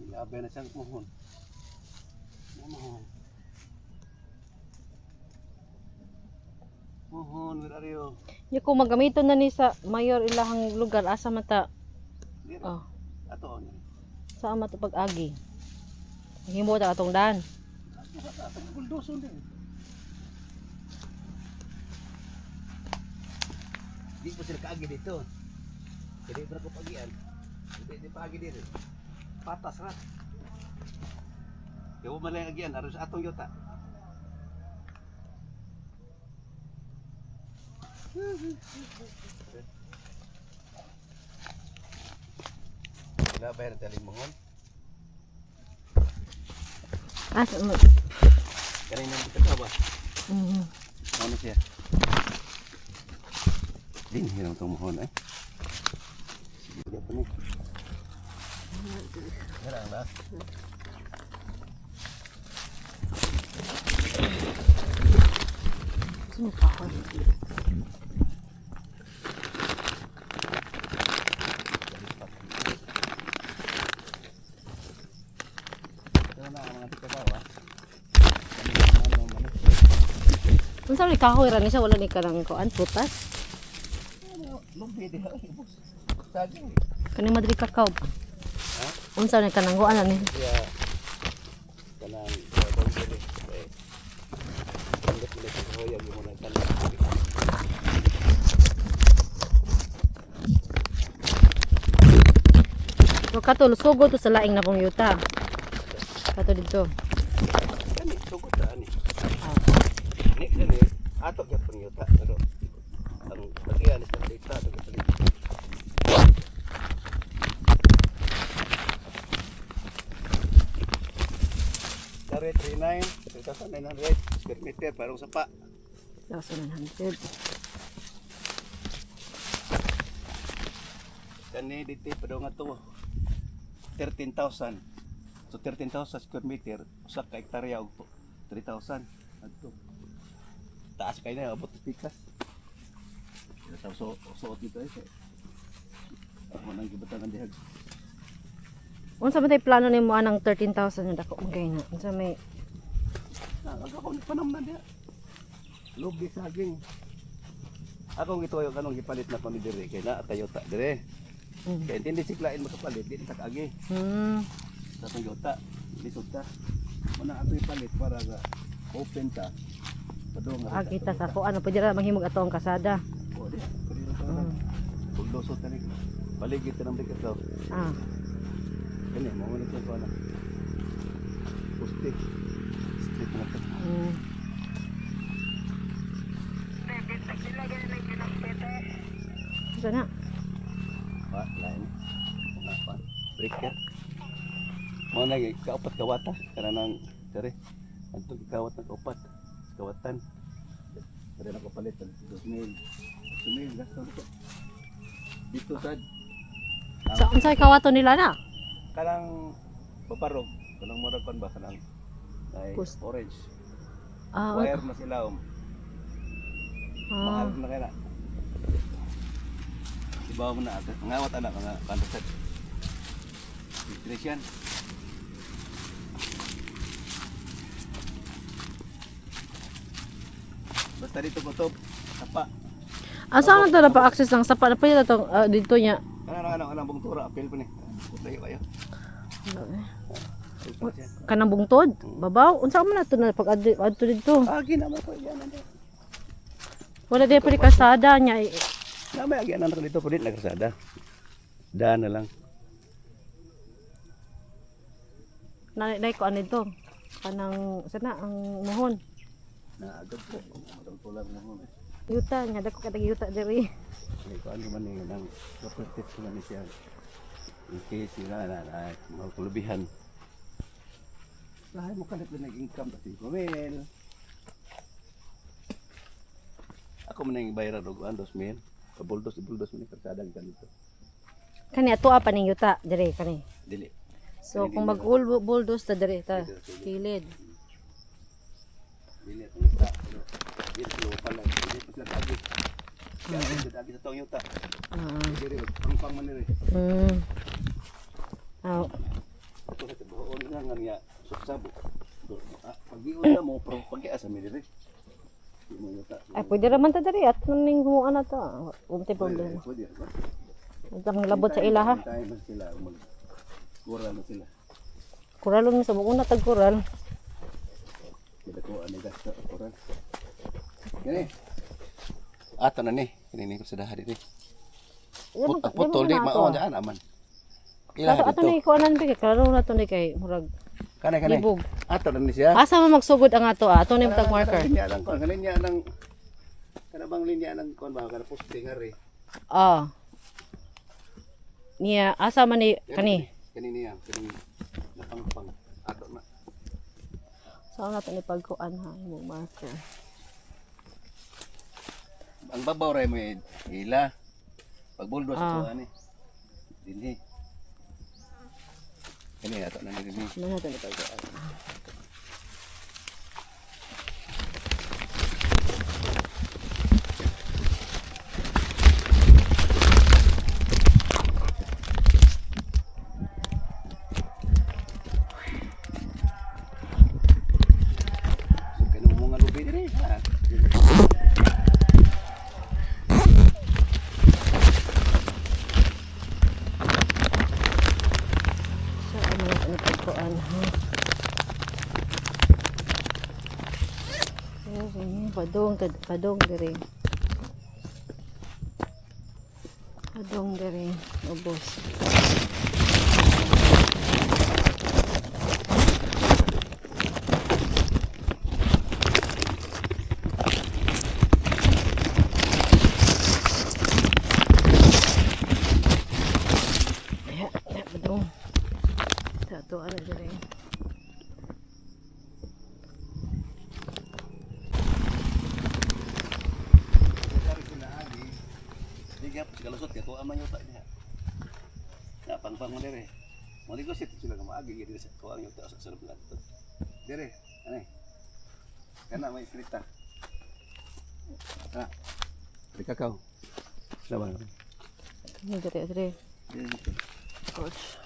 Ilabi na siyang muhon. Muhon. Muhon, where are you? Ya kung magamiton na ni sa mayor ilahang lugar asa mata. Oh. Ato ni. Sa mata pag-agi. Himo ta atong dan. Atong buldoso din. Di ko sila kaagi dito. Jadi berapa pagian? Di pagi dito. Patas ra. Yo malay agian harus atong yuta. Wala bayar taling mohon. Asa mo? Kanina dito ka ba? Ano siya? Din hirang itong mohon eh. Sige pa ni. Hirang na. Sino pa ako? Unsa ni kahoy ra ni siya wala ni kanang kuan putas. Lumpi di ha. Saging. Kani madri kakao. Ha? Unsa ni kanang kuan ni? Ya. Kanang dong dili. Ang dili sa kahoy ang mo na kanang. So kato sugo to sa laing na pong yuta. Kato dito. Kani sugot ta ani. Ni kani ato gyud pang yuta pero ang bagian sa data to palit. Dari 39 2,900 square meter parang sapa. 1,900. Kani dito padong ato 13,000. So 13,000 square meter usa ka hektarya og 3,000 adto. Taas kay na abot pikas. So dito eh. Ako nang gibatan ang dihag. Unsa man tay plano nimo anang 13,000 na dako magay na? Unsa may Ako ni panamnan diha. Lugi saging. Ako gituyo kanong gipalit na kami dire kay na Toyota dire. Kaya intindi siklain makapalit di ta kaagi. Sa Toyota lisod ta. Muna ato ipalit para ga open ta. Padong kita sa ko ano pwede ra manghimog ato ang kasada. O di. Paglusot ta ni. Baligid ta nang bigat daw. Kani mo man ito na. Pusti. Street na to. Sana. Lain. Apa? Breaker. Mo na kaupat kawata kanang dere. Anto kawat na kaupat. Kawatan. Dere na ko palit 2,000. 2,000 gasto ko. Dito sad. Sa unsay kawato nila na? Kanang paparog, kanang murag kon ba kanang ay orange. Wire na sila mahal na kaya na. Ibaw mo na agad. Ngawat anak nga kanto nutrition. Basta dito ko to sapa. Asa man to na pa access ng sapa na pa to dito nya. Kanang bungtura apil pa ni. Tayo kayo. Kanang bungtod? Babaw? Unsa man nato na pag adto dito? Agi na mo ko yan. Wala di pa kasada nya. Namay agi anak dito pud na kasada. Daan na lang. Nay ko ano ito? Kanang sana ang mohon. Na agad po. Tulang mo. Yuta nya dako katag yuta diri. Ay ko ano man ni nang properties man ni siya. In case sila na magkulubihan. Lahat mo kalit na nag-income kasi kumil. Ako man nang bayaran og 2,000. Kabuldos mo ni karsada ganito. Kani ato pa ning yuta diri kani. Dili. So kung mag-bulldoze ta diri ta kilid. Dili ang yuta. Dili ko pala dili pa sila tagi. Dili sa tong yuta. Dili pang man ni. Ah, Ako sa tibuon nga nga suksabo. Pag-iwan na mo, pero pag-iasa mi dire. Di mo yuta. ay pwede raman ta diri at ning humuan na to. Umti problema. Pwede. Ang labot sa ila ha. Tayo man sila mag-kural na sila. Kuralon mo sa una tag kural. Kita ko ani gasto kural. Gani. Ato na ni, kini ko sa dahari ni. Putol di mao daan aman. Kaso ato ni ko anan bigay klaro na to ni kay murag Kanay. libog. Ato na ni siya. Asa man magsugod ang ato ato ni tag marker. Linya lang kon, linya ng kanabang linya ng kon ba kana posting ari. Ah. Niya asa man ni kani. Kani niya, kani napangpang ato na. Saan nato ni pagkuan ha mo marker. Ang babaw ray mo ila. Pag buldo sa tuwa ni. Dinhi. Kani ato na ni dinhi. Ano nato ni pagkuan. So kani mo nga lubi diri ha. Saan nato ni pagkuan ha. Padong diri. Padong diri ubos. Ya, padong. Satu ada diri. Dari sila agi. Diga pa sila lusot ko aman yuta diha. Na pangpang mo dire. Mo di ko sit sila ka maagi gid sa ko ang yuta sa sarap nato. Dire, anay. Kana may frita. Ah. Di kakao. Laban. Ini diri. Dire. Coach.